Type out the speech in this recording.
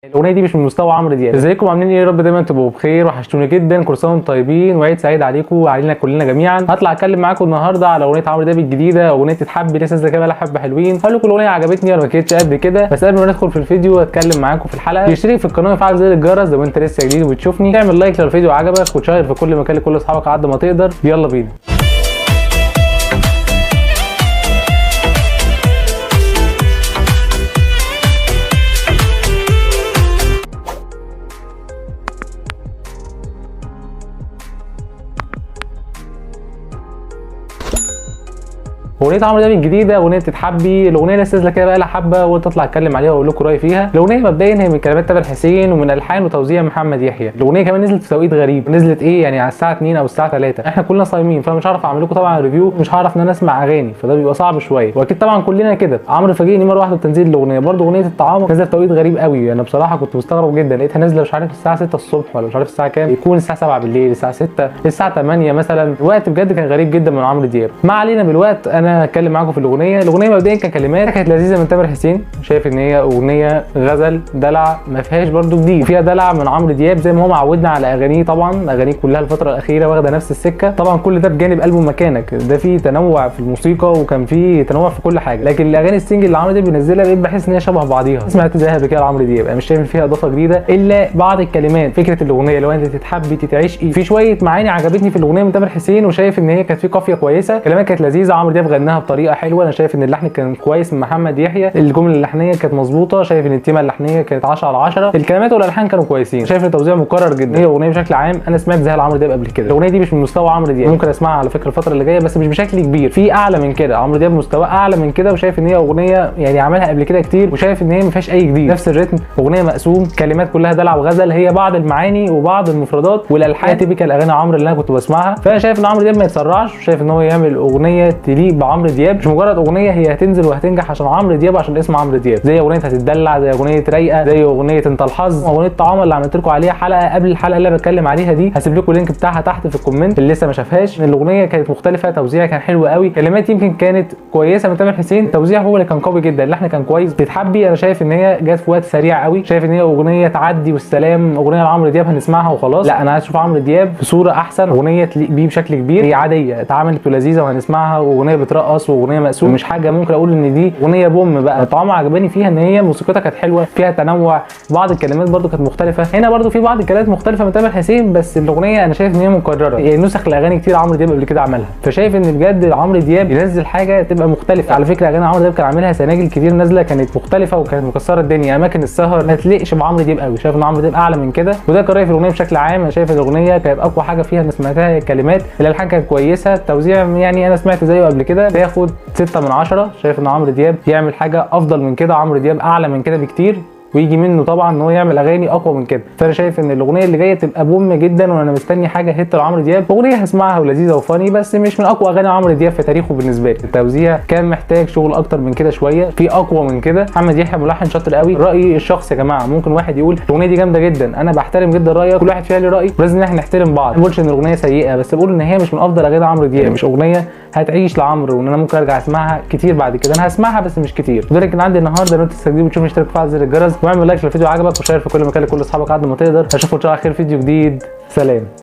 الاغنيه دي مش من مستوى عمرو دياب. ازيكم عاملين ايه؟ يا رب دايما تبقوا بخير، وحشتوني جدا. كل سنه وانتم طيبين وعيد سعيد عليكم وعلينا كلنا جميعا. هطلع اتكلم معاكم النهارده على اغنيه عمرو دياب الجديده، اغنيه تتحب. لسه نازله كده حبه حلوين. هقول لكم الاغنيه عجبتني ولا ما كانتش قد كده، بس قبل ما ندخل في الفيديو واتكلم معاكم في الحلقه، اشترك في القناه وفعل زر الجرس لو انت لسه جديد وبتشوفني. اعمل لايك لو الفيديو عجبك، وتشير في كل مكان لكل اصحابك على قد ما تقدر. يلا بينا. اغنيه عمرو دياب الجديده، اغنيه تتحبي. الاغنيه لسه نازله كده بقى لها حبه، وقلت اطلع اتكلم عليها واقول لكم رايي فيها. الاغنيه مبدئيا هي من كلمات تامر حسين ومن الحان وتوزيع محمد يحيى. الاغنيه كمان نزلت في توقيت غريب، نزلت ايه يعني على الساعه 2 او الساعه 3. احنا كلنا صايمين، فمش هعرف اعمل لكم طبعا ريفيو، مش هعرف ان انا اسمع اغاني، فده بيبقى صعب شويه. واكيد طبعا كلنا كده. عمرو فاجئني مره واحده بتنزيل الاغنيه. برده اغنيه الطعام نزلت في توقيت غريب قوي. انا بصراحه كنت مستغرب جدا، لقيتها نازله مش عارف الساعه 6 الصبح ولا مش عارف الساعه كام، يكون الساعه 7 بالليل، الساعه 6، الساعه 8 مثلا. وقت بجد كان غريب جدا من عمرو دياب. ما علينا بالوقت، انا هتكلم معاكم في الاغنيه مبدئيا ككلمات كانت لذيذه من تامر حسين. شايف ان هي اغنيه غزل دلع، ما فيهاش برده جديد، فيها دلع من عمرو دياب زي ما هو معودنا على اغانيه. طبعا اغانيه كلها الفتره الاخيره واخده نفس السكه. طبعا كل ده بجانب البوم مكانك، ده فيه تنوع في الموسيقى وكان فيه تنوع في كل حاجه. لكن الاغاني السنجل اللي عمرو دياب بينزلها بقيت بحس ان هي شبه بعضيها، سمعت زيها قبل كده لعمرو دياب. انا مش شايف فيها اضافه جديده الا بعض الكلمات. فكره الاغنيه لو انت تتحبي تتعشقي، في شويه معاني عجبتني في الاغنيه من تامر حسين، وشايف ان هي كانت في قافيه كويسه، كلمات كانت لذيذه. عمرو دياب غناها بطريقه حلوه. انا شايف ان اللحن كان كويس من محمد يحيى، الجمله اللحنيه كانت مظبوطه. شايف ان التيمه اللحنيه كانت 10 على 10. الكلمات والالحان كانوا كويسين. شايف التوزيع مكرر جدا. هي اغنيه بشكل عام انا سمعت زيها لعمرو دياب قبل كده. الاغنيه دي مش من مستوى عمرو دياب، ممكن اسمعها على فكره الفتره اللي جايه، بس مش بشكل كبير. في اعلى من كده، عمرو دياب مستواه اعلى من كده. وشايف ان هي اغنيه يعني عملها قبل كده كتير، وشايف ان هي ما فيهاش اي جديد، نفس الريتم، اغنيه مقسوم، كلمات كلها دلع وغزل. هي بعض المعاني وبعض المفردات والالحان تيبيكال اغاني عمرو اللي انا كنت بسمعها. فانا شايف ان عمرو دياب ما يتسرعش، وشايف ان هو يعمل اغنيه تليق بعمرو دياب، مش مجرد اغنيه هي هتنزل وهتنجح عشان عمرو دياب عشان اسم عمرو دياب، زي اغنيه هتتدلع، زي اغنيه رايقه، زي اغنيه انت الحظ، اغنيه طعام اللي عملت لكم عليها حلقه قبل الحلقه اللي انا بتكلم عليها دي. هسيب لكم اللينك بتاعها تحت في الكومنت اللي لسه ما شافهاش. الاغنيه كانت مختلفه، توزيعها كان حلو قوي، كلمات يمكن كانت كويسه من تامر حسين، التوزيع هو اللي كان قوي جدا، اللحن كان كويس. تتحبي انا شايف ان هي جت في وقت سريع قوي. شايف ان هي اغنيه تعدي والسلام، اغنيه لعمرو دياب هنسمعها وخلاص. لا، انا عايز اشوف عمرو دياب في صوره احسن، اغنيه تليق بيه بشكل كبير. هي عاديه اتعملت ولذيذه وهنسمعها، واغنيه بترقص واغنيه مقسوم، مش حاجه ممكن اقول ان دي اغنيه بوم بقى. طعم عجباني فيها ان هي موسيقتها كانت حلوه، فيها تنوع، بعض الكلمات برده كانت مختلفه. هنا برده في بعض الكلمات مختلفه من تامر حسين، بس الاغنيه انا شايف ان هي مكرره، يعني نسخ الاغاني كتير عمرو دياب قبل كده عملها. فشايف ان بجد عمرو دياب ينزل حاجه تبقى مختلفه. على فكره اغاني عمرو دياب كان عاملها سناجل كتير نازله كانت مختلفه وكانت مكسره الدنيا. اماكن السهر ما تليقش بعمرو دياب قوي، شايف ان عمرو دياب اعلى من كده، وده كان رايي في الاغنيه بشكل عام. انا شايف الاغنيه كانت اقوى حاجه فيها انا سمعتها الكلمات، الالحان كانت كويسه، التوزيع يعني انا سمعت زيه قبل كده بياخد 6 من 10. شايف ان عمرو دياب يعمل حاجه افضل من كده، عمرو دياب اعلى من كده بكتير، ويجي منه طبعا ان هو يعمل اغاني اقوى من كده. فانا شايف ان الاغنيه اللي جايه تبقى بوم جدا، وانا مستني حاجه هيت لعمرو دياب. اغنيه هسمعها ولذيذه وفاني، بس مش من اقوى اغاني عمرو دياب في تاريخه بالنسبه لي. التوزيع كان محتاج شغل اكتر من كده شويه، في اقوى من كده. محمد يحيى ملحن شاطر قوي. رايي الشخصي يا جماعه، ممكن واحد يقول الاغنيه دي جامده جدا، انا بحترم جدا رايك، كل واحد فيها ليه راي، ولازم احنا نحترم بعض. ما بقولش ان الاغنيه سيئه، بس بقول ان هي مش من افضل اغاني عمرو دياب، مش اغنيه هتعيش لعمرو وان انا ممكن ارجع اسمعها كتير بعد كده. انا هسمعها بس مش كتير. وده اللي كان عندي النهارده. لو انت تستخدمه وتشوف اشترك وفعل زر الجرس، واعمل لايك للفيديو عجبك، وشير في كل مكان لكل اصحابك قد ما تقدر. اشوفكم ان شاء الله على خير فيديو جديد. سلام.